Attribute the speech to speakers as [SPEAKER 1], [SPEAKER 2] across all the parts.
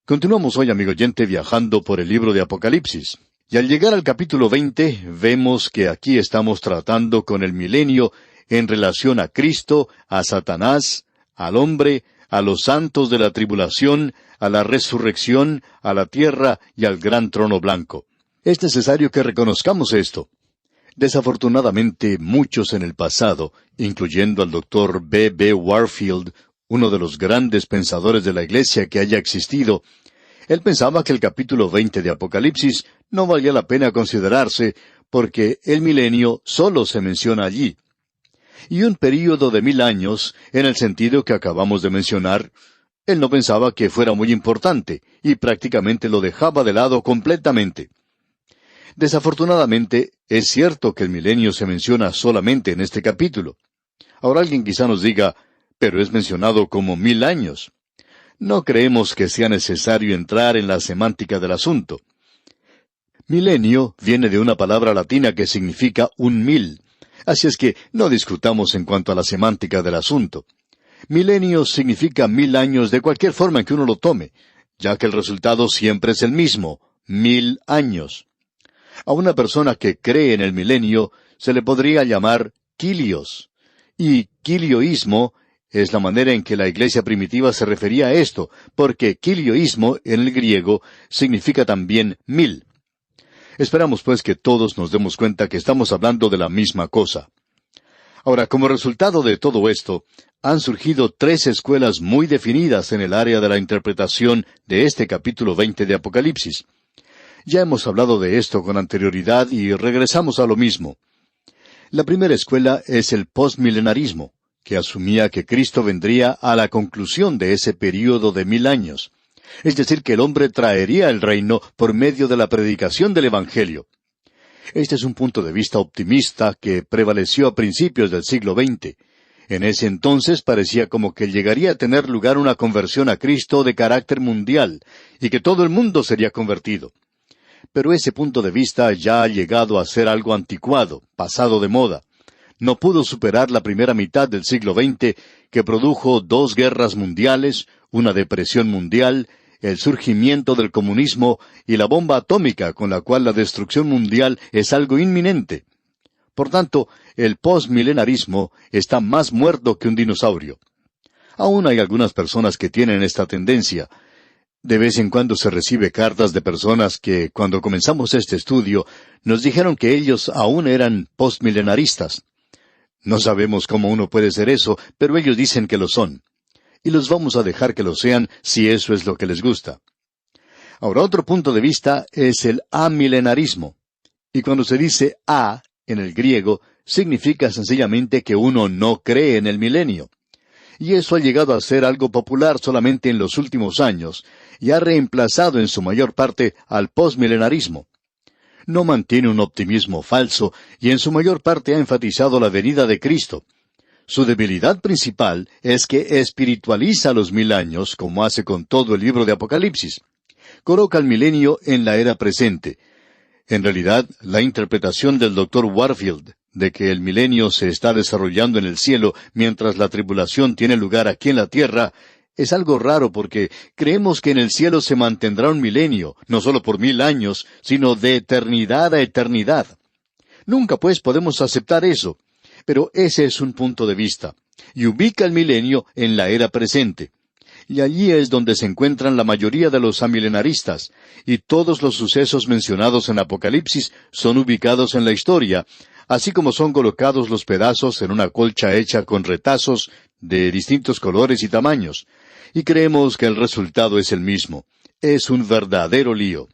[SPEAKER 1] Continuamos hoy, amigo oyente, viajando por el libro de Apocalipsis. Y al llegar al capítulo 20, vemos que aquí estamos tratando con el milenio en relación a Cristo, a Satanás, al hombre, a los santos de la tribulación, a la resurrección, a la tierra y al gran trono blanco. Es necesario que reconozcamos esto. Desafortunadamente, muchos en el pasado, incluyendo al Dr. B. B. Warfield, uno de los grandes pensadores de la Iglesia que haya existido, él pensaba que el capítulo 20 de Apocalipsis no valía la pena considerarse porque el milenio solo se menciona allí. Y un período de 1000 años, en el sentido que acabamos de mencionar, él no pensaba que fuera muy importante y prácticamente lo dejaba de lado completamente. Desafortunadamente, es cierto que el milenio se menciona solamente en este capítulo. Ahora alguien quizá nos diga, pero es mencionado como 1000 años. No creemos que sea necesario entrar en la semántica del asunto. Milenio viene de una palabra latina que significa 1000. Así es que no discutamos en cuanto a la semántica del asunto. Milenio significa 1000 años de cualquier forma en que uno lo tome, ya que el resultado siempre es el mismo, 1000 años. A una persona que cree en el milenio se le podría llamar Kylios. Y Kilioísmo es la manera en que la iglesia primitiva se refería a esto, porque Kilioísmo en el griego significa también 1000. Esperamos pues que todos nos demos cuenta que estamos hablando de la misma cosa. Ahora, como resultado de todo esto, han surgido 3 escuelas muy definidas en el área de la interpretación de este capítulo 20 de Apocalipsis. Ya hemos hablado de esto con anterioridad y regresamos a lo mismo. La primera escuela es el postmilenarismo, que asumía que Cristo vendría a la conclusión de ese período de 1000 años. Es decir, que el hombre traería el reino por medio de la predicación del Evangelio. Este es un punto de vista optimista que prevaleció a principios del siglo XX. En ese entonces parecía como que llegaría a tener lugar una conversión a Cristo de carácter mundial, y que todo el mundo sería convertido. Pero ese punto de vista ya ha llegado a ser algo anticuado, pasado de moda. No pudo superar la primera mitad del siglo XX, que produjo 2 guerras mundiales, una depresión mundial, el surgimiento del comunismo y la bomba atómica con la cual la destrucción mundial es algo inminente. Por tanto, el postmilenarismo está más muerto que un dinosaurio. Aún hay algunas personas que tienen esta tendencia. De vez en cuando se recibe cartas de personas que, cuando comenzamos este estudio, nos dijeron que ellos aún eran postmilenaristas. No sabemos cómo uno puede ser eso, pero ellos dicen que lo son. Y los vamos a dejar que lo sean si eso es lo que les gusta. Ahora, otro punto de vista es el amilenarismo. Y cuando se dice a en el griego, significa sencillamente que uno no cree en el milenio. Y eso ha llegado a ser algo popular solamente en los últimos años, y ha reemplazado en su mayor parte al postmilenarismo. No mantiene un optimismo falso, y en su mayor parte ha enfatizado la venida de Cristo. Su debilidad principal es que espiritualiza los 1000 años, como hace con todo el libro de Apocalipsis. Coloca el milenio en la era presente. En realidad, la interpretación del Dr. Warfield de que el milenio se está desarrollando en el cielo mientras la tribulación tiene lugar aquí en la tierra, es algo raro porque creemos que en el cielo se mantendrá un milenio, no solo por 1000 años, sino de eternidad a eternidad. Nunca pues podemos aceptar eso, pero ese es un punto de vista, y ubica el milenio en la era presente. Y allí es donde se encuentran la mayoría de los amilenaristas, y todos los sucesos mencionados en Apocalipsis son ubicados en la historia, así como son colocados los pedazos en una colcha hecha con retazos de distintos colores y tamaños. Y creemos que el resultado es el mismo. Es un verdadero lío.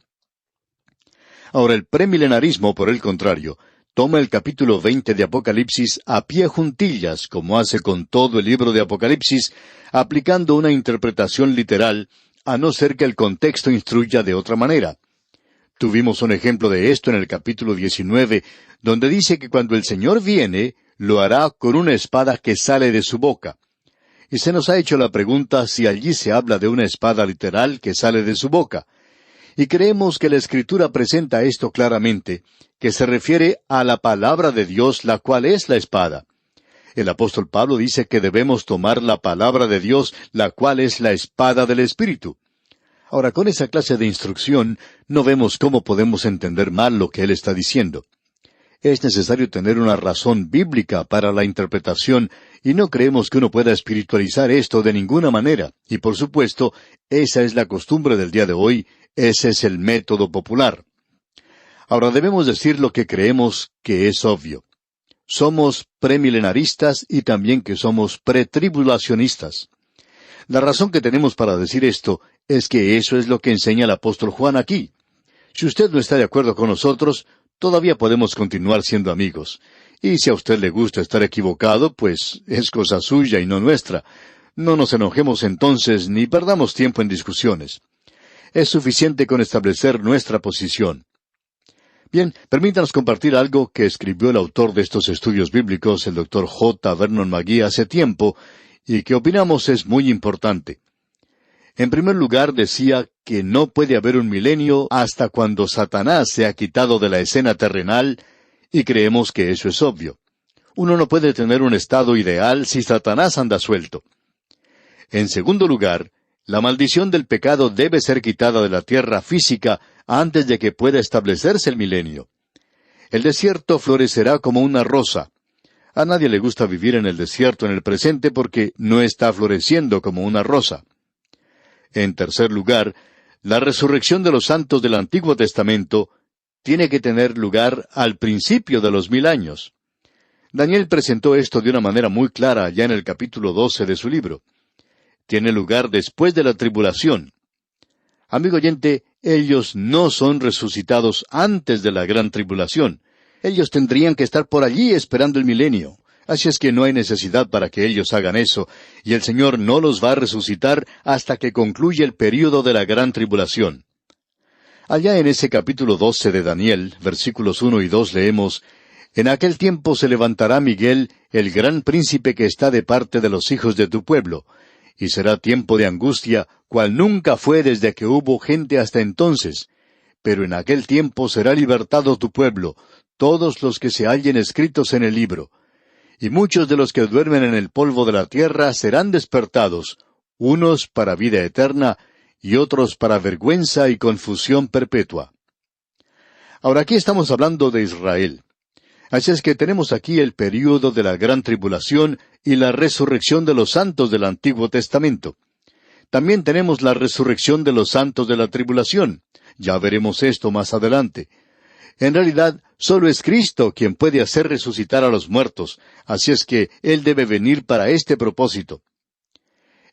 [SPEAKER 1] Ahora, el premilenarismo, por el contrario, toma el capítulo 20 de Apocalipsis a pie juntillas, como hace con todo el libro de Apocalipsis, aplicando una interpretación literal, a no ser que el contexto instruya de otra manera. Tuvimos un ejemplo de esto en el capítulo 19, donde dice que cuando el Señor viene, lo hará con una espada que sale de su boca. Y se nos ha hecho la pregunta si allí se habla de una espada literal que sale de su boca. Y creemos que la Escritura presenta esto claramente, que se refiere a la palabra de Dios, la cual es la espada. El apóstol Pablo dice que debemos tomar la palabra de Dios, la cual es la espada del Espíritu. Ahora, con esa clase de instrucción, no vemos cómo podemos entender mal lo que él está diciendo. Es necesario tener una razón bíblica para la interpretación, y no creemos que uno pueda espiritualizar esto de ninguna manera. Y por supuesto, esa es la costumbre del día de hoy, ese es el método popular. Ahora debemos decir lo que creemos que es obvio. Somos premilenaristas y también que somos pretribulacionistas. La razón que tenemos para decir esto es que eso es lo que enseña el apóstol Juan aquí. Si usted no está de acuerdo con nosotros, todavía podemos continuar siendo amigos. Y si a usted le gusta estar equivocado, pues es cosa suya y no nuestra. No nos enojemos entonces ni perdamos tiempo en discusiones. Es suficiente con establecer nuestra posición. Bien, permítanos compartir algo que escribió el autor de estos estudios bíblicos, el Dr. J. Vernon McGee, hace tiempo, y que opinamos es muy importante. En primer lugar, decía que no puede haber un milenio hasta cuando Satanás se ha quitado de la escena terrenal, y creemos que eso es obvio. Uno no puede tener un estado ideal si Satanás anda suelto. En segundo lugar, la maldición del pecado debe ser quitada de la tierra física antes de que pueda establecerse el milenio. El desierto florecerá como una rosa. A nadie le gusta vivir en el desierto en el presente porque no está floreciendo como una rosa. En tercer lugar, la resurrección de los santos del Antiguo Testamento tiene que tener lugar al principio de los 1000 años. Daniel presentó esto de una manera muy clara ya en el capítulo 12 de su libro. Tiene lugar después de la tribulación. Amigo oyente, ellos no son resucitados antes de la gran tribulación. Ellos tendrían que estar por allí esperando el milenio. Así es que no hay necesidad para que ellos hagan eso, y el Señor no los va a resucitar hasta que concluya el período de la gran tribulación. Allá en ese capítulo 12 de Daniel, versículos 1 y 2 leemos: En aquel tiempo se levantará Miguel, el gran príncipe que está de parte de los hijos de tu pueblo, y será tiempo de angustia, cual nunca fue desde que hubo gente hasta entonces. Pero en aquel tiempo será libertado tu pueblo, todos los que se hallen escritos en el libro. Y muchos de los que duermen en el polvo de la tierra serán despertados, unos para vida eterna, y otros para vergüenza y confusión perpetua. Ahora aquí estamos hablando de Israel. Así es que tenemos aquí el período de la gran tribulación y la resurrección de los santos del Antiguo Testamento. También tenemos la resurrección de los santos de la tribulación. Ya veremos esto más adelante. En realidad, solo es Cristo quien puede hacer resucitar a los muertos, así es que Él debe venir para este propósito.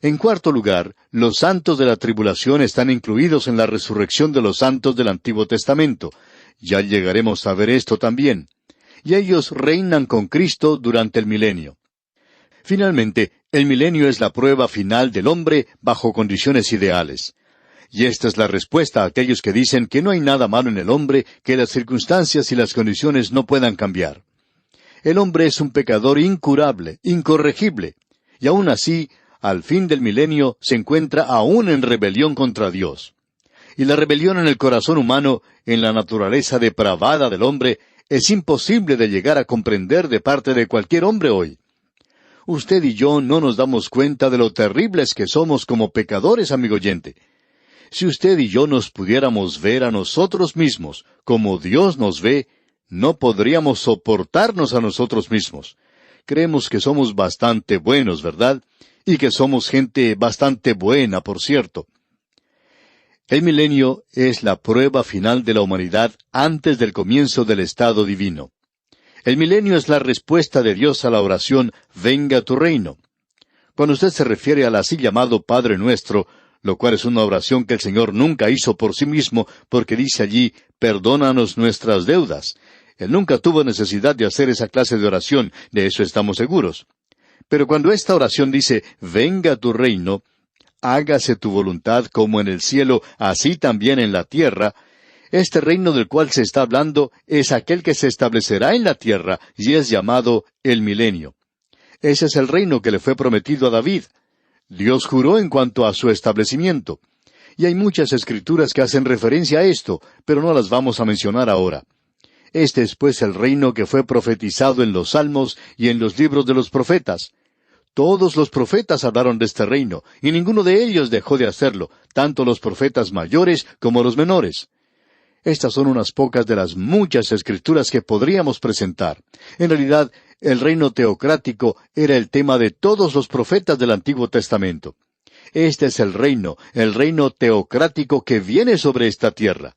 [SPEAKER 1] En cuarto lugar, los santos de la tribulación están incluidos en la resurrección de los santos del Antiguo Testamento. Ya llegaremos a ver esto también. Y ellos reinan con Cristo durante el milenio. Finalmente, el milenio es la prueba final del hombre bajo condiciones ideales. Y esta es la respuesta a aquellos que dicen que no hay nada malo en el hombre, que las circunstancias y las condiciones no puedan cambiar. El hombre es un pecador incurable, incorregible, y aún así, al fin del milenio, se encuentra aún en rebelión contra Dios. Y la rebelión en el corazón humano, en la naturaleza depravada del hombre, es imposible de llegar a comprender de parte de cualquier hombre hoy. Usted y yo no nos damos cuenta de lo terribles que somos como pecadores, amigo oyente. Si usted y yo nos pudiéramos ver a nosotros mismos como Dios nos ve, no podríamos soportarnos a nosotros mismos. Creemos que somos bastante buenos, ¿verdad? Y que somos gente bastante buena, por cierto. El milenio es la prueba final de la humanidad antes del comienzo del estado divino. El milenio es la respuesta de Dios a la oración, venga tu reino. Cuando usted se refiere al así llamado Padre Nuestro, lo cual es una oración que el Señor nunca hizo por sí mismo, porque dice allí, perdónanos nuestras deudas. Él nunca tuvo necesidad de hacer esa clase de oración, de eso estamos seguros. Pero cuando esta oración dice, venga tu reino, hágase tu voluntad como en el cielo, así también en la tierra, este reino del cual se está hablando es aquel que se establecerá en la tierra y es llamado el milenio. Ese es el reino que le fue prometido a David. Dios juró en cuanto a su establecimiento. Y hay muchas escrituras que hacen referencia a esto, pero no las vamos a mencionar ahora. Este es pues el reino que fue profetizado en los Salmos y en los libros de los profetas. Todos los profetas hablaron de este reino, y ninguno de ellos dejó de hacerlo, tanto los profetas mayores como los menores. Estas son unas pocas de las muchas escrituras que podríamos presentar. En realidad, el reino teocrático era el tema de todos los profetas del Antiguo Testamento. Este es el reino teocrático que viene sobre esta tierra.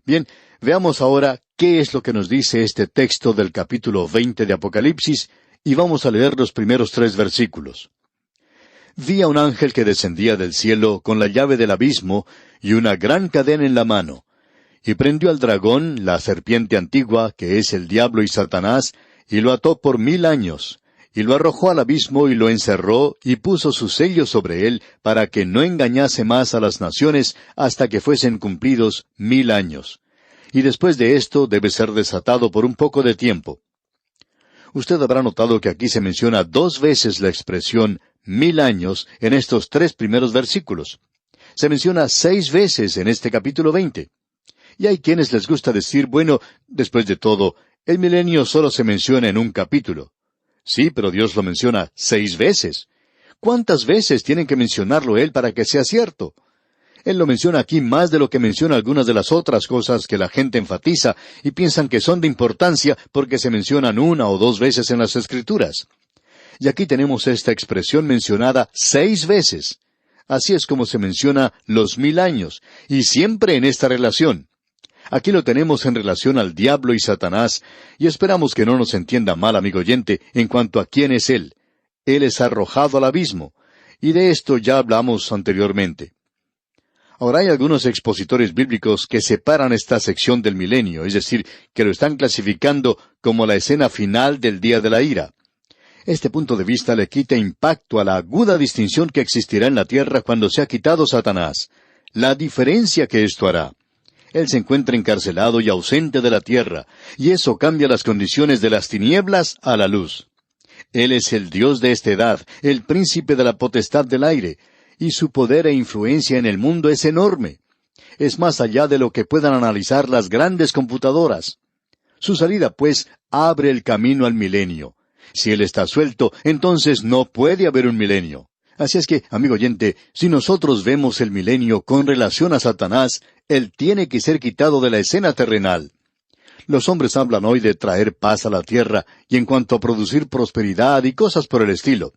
[SPEAKER 1] Bien, veamos ahora qué es lo que nos dice este texto del capítulo 20 de Apocalipsis, y vamos a leer los primeros 3 versículos. Vi a un ángel que descendía del cielo con la llave del abismo y una gran cadena en la mano, y prendió al dragón, la serpiente antigua, que es el diablo y Satanás, y lo ató por 1000 años, y lo arrojó al abismo y lo encerró, y puso su sello sobre él, para que no engañase más a las naciones hasta que fuesen cumplidos 1000 años. Y después de esto debe ser desatado por un poco de tiempo. Usted habrá notado que aquí se menciona 2 veces la expresión 1000 años en estos 3 primeros versículos. Se menciona 6 veces en este capítulo 20. Y hay quienes les gusta decir, bueno, después de todo, el milenio solo se menciona en un capítulo. Sí, pero Dios lo menciona 6 veces. ¿Cuántas veces tienen que mencionarlo Él para que sea cierto? Él lo menciona aquí más de lo que menciona algunas de las otras cosas que la gente enfatiza y piensan que son de importancia porque se mencionan 1 o 2 veces en las Escrituras. Y aquí tenemos esta expresión mencionada 6 veces. Así es como se menciona los 1000 años, y siempre en esta relación. Aquí lo tenemos en relación al diablo y Satanás, y esperamos que no nos entienda mal, amigo oyente, en cuanto a quién es Él. Él es arrojado al abismo, y de esto ya hablamos anteriormente. Ahora hay algunos expositores bíblicos que separan esta sección del milenio, es decir, que lo están clasificando como la escena final del día de la ira. Este punto de vista le quita impacto a la aguda distinción que existirá en la tierra cuando sea quitado Satanás. La diferencia que esto hará. Él se encuentra encarcelado y ausente de la tierra, y eso cambia las condiciones de las tinieblas a la luz. Él es el Dios de esta edad, el príncipe de la potestad del aire, y su poder e influencia en el mundo es enorme. Es más allá de lo que puedan analizar las grandes computadoras. Su salida, pues, abre el camino al milenio. Si Él está suelto, entonces no puede haber un milenio. Así es que, amigo oyente, si nosotros vemos el milenio con relación a Satanás, Él tiene que ser quitado de la escena terrenal. Los hombres hablan hoy de traer paz a la tierra, y en cuanto a producir prosperidad y cosas por el estilo.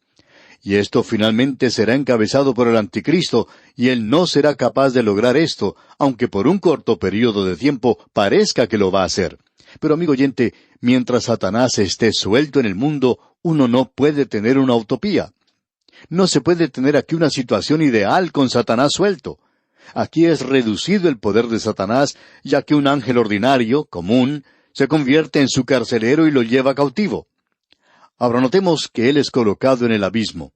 [SPEAKER 1] Y esto finalmente será encabezado por el Anticristo, y él no será capaz de lograr esto, aunque por un corto período de tiempo parezca que lo va a hacer. Pero, amigo oyente, mientras Satanás esté suelto en el mundo, uno no puede tener una utopía. No se puede tener aquí una situación ideal con Satanás suelto. Aquí es reducido el poder de Satanás, ya que un ángel ordinario, común, se convierte en su carcelero y lo lleva cautivo. Ahora notemos que él es colocado en el abismo.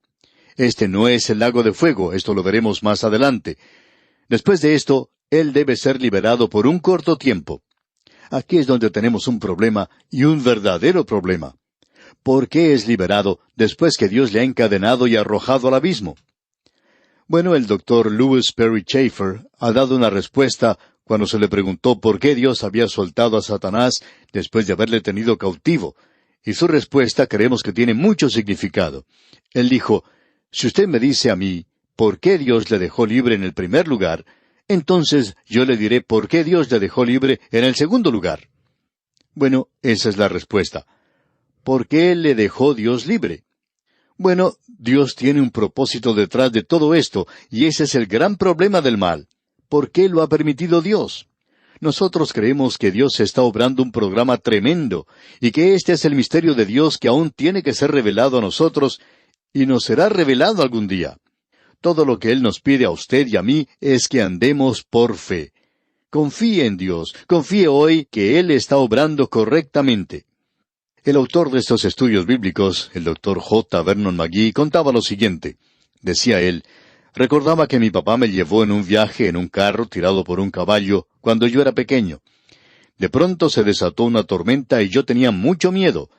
[SPEAKER 1] Este no es el lago de fuego, esto lo veremos más adelante. Después de esto, él debe ser liberado por un corto tiempo. Aquí es donde tenemos un problema, y un verdadero problema. ¿Por qué es liberado después que Dios le ha encadenado y arrojado al abismo? Bueno, el doctor Lewis Perry Chafer ha dado una respuesta cuando se le preguntó por qué Dios había soltado a Satanás después de haberle tenido cautivo. Y su respuesta creemos que tiene mucho significado. Él dijo, si usted me dice a mí, ¿por qué Dios le dejó libre en el primer lugar? Entonces yo le diré por qué Dios le dejó libre en el segundo lugar. Bueno, esa es la respuesta. ¿Por qué le dejó Dios libre? Bueno, Dios tiene un propósito detrás de todo esto, y ese es el gran problema del mal. ¿Por qué lo ha permitido Dios? Nosotros creemos que Dios está obrando un programa tremendo, y que este es el misterio de Dios que aún tiene que ser revelado a nosotros, y nos será revelado algún día. Todo lo que Él nos pide a usted y a mí es que andemos por fe. Confíe en Dios, confíe hoy que Él está obrando correctamente. El autor de estos estudios bíblicos, el Dr. J. Vernon McGee, contaba lo siguiente. Decía él, recordaba que mi papá me llevó en un viaje en un carro tirado por un caballo cuando yo era pequeño. De pronto se desató una tormenta y yo tenía mucho miedo.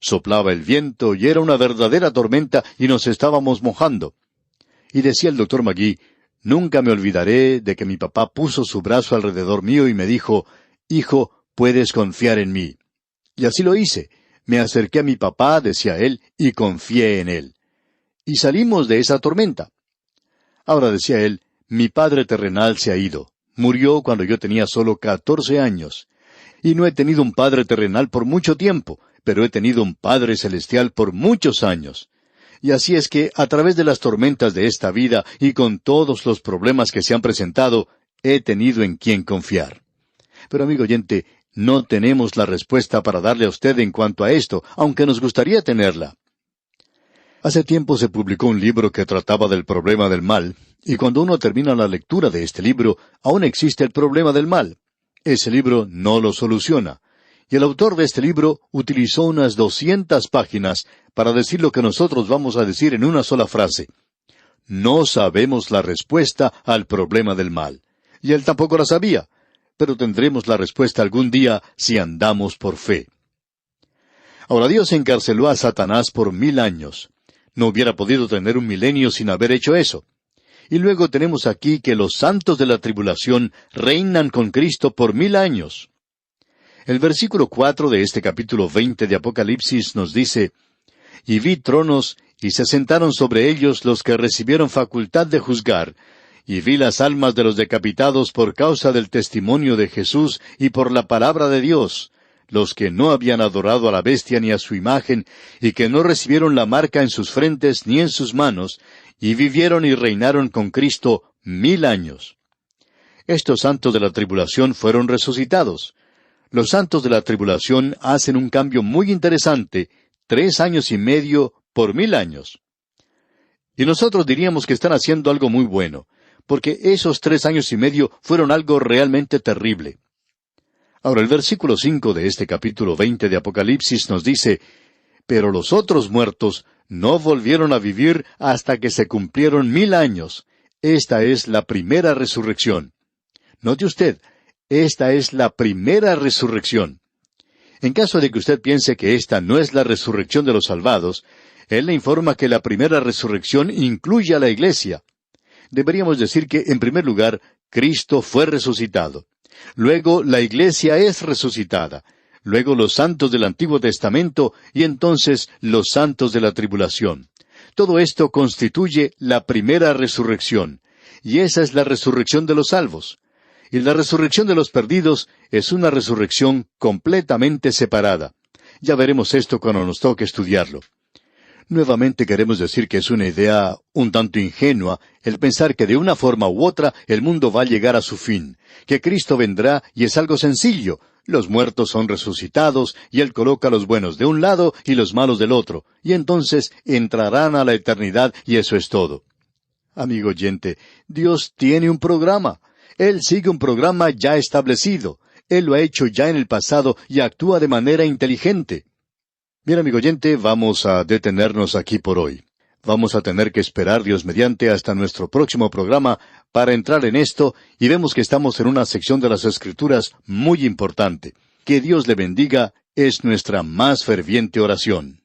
[SPEAKER 1] Soplaba el viento y era una verdadera tormenta y nos estábamos mojando. Y decía el Dr. McGee, nunca me olvidaré de que mi papá puso su brazo alrededor mío y me dijo, hijo, puedes confiar en mí. Y así lo hice. Me acerqué a mi papá, decía él, y confié en él. y salimos de esa tormenta. Ahora decía él, mi padre terrenal se ha ido. Murió cuando yo tenía solo 14 años. Y no he tenido un padre terrenal por mucho tiempo, pero he tenido un Padre celestial por muchos años. Y así es que, a través de las tormentas de esta vida y con todos los problemas que se han presentado, he tenido en quien confiar. Pero amigo oyente, no tenemos la respuesta para darle a usted en cuanto a esto, aunque nos gustaría tenerla. Hace tiempo se publicó un libro que trataba del problema del mal, y cuando uno termina la lectura de este libro, aún existe el problema del mal. Ese libro no lo soluciona. Y el autor de este libro utilizó unas 200 páginas para decir lo que nosotros vamos a decir en una sola frase. No sabemos la respuesta al problema del mal. Y él tampoco la sabía, pero tendremos la respuesta algún día si andamos por fe. Ahora Dios encarceló a Satanás por 1000 años. No hubiera podido tener un milenio sin haber hecho eso. Y luego tenemos aquí que los santos de la tribulación reinan con Cristo por 1000 años. El versículo 4 de este capítulo 20 de Apocalipsis nos dice, «Y vi tronos, y se sentaron sobre ellos los que recibieron facultad de juzgar, y vi las almas de los decapitados por causa del testimonio de Jesús y por la palabra de Dios, los que no habían adorado a la bestia ni a su imagen, y que no recibieron la marca en sus frentes ni en sus manos, y vivieron y reinaron con Cristo 1000 años». Estos santos de la tribulación fueron resucitados. Los santos de la tribulación hacen un cambio muy interesante, 3 años y medio por 1000 años. Y nosotros diríamos que están haciendo algo muy bueno, porque esos 3 años y medio fueron algo realmente terrible. Ahora el versículo 5 de este capítulo 20 de Apocalipsis nos dice, «Pero los otros muertos no volvieron a vivir hasta que se cumplieron 1000 años. Esta es la primera resurrección». Note usted, esta es la primera resurrección. En caso de que usted piense que esta no es la resurrección de los salvados, él le informa que la primera resurrección incluye a la iglesia. Deberíamos decir que, en primer lugar, Cristo fue resucitado. Luego, la iglesia es resucitada. Luego, los santos del Antiguo Testamento y entonces los santos de la tribulación. Todo esto constituye la primera resurrección. Y esa es la resurrección de los salvos. Y la resurrección de los perdidos es una resurrección completamente separada. Ya veremos esto cuando nos toque estudiarlo. Nuevamente queremos decir que es una idea un tanto ingenua el pensar que de una forma u otra el mundo va a llegar a su fin, que Cristo vendrá y es algo sencillo. Los muertos son resucitados y Él coloca a los buenos de un lado y los malos del otro, y entonces entrarán a la eternidad y eso es todo. Amigo oyente, Dios tiene un programa. Él sigue un programa ya establecido. Él lo ha hecho ya en el pasado y actúa de manera inteligente. Bien, amigo oyente, vamos a detenernos aquí por hoy. Vamos a tener que esperar, Dios mediante, hasta nuestro próximo programa para entrar en esto, y vemos que estamos en una sección de las Escrituras muy importante. Que Dios le bendiga es nuestra más ferviente oración.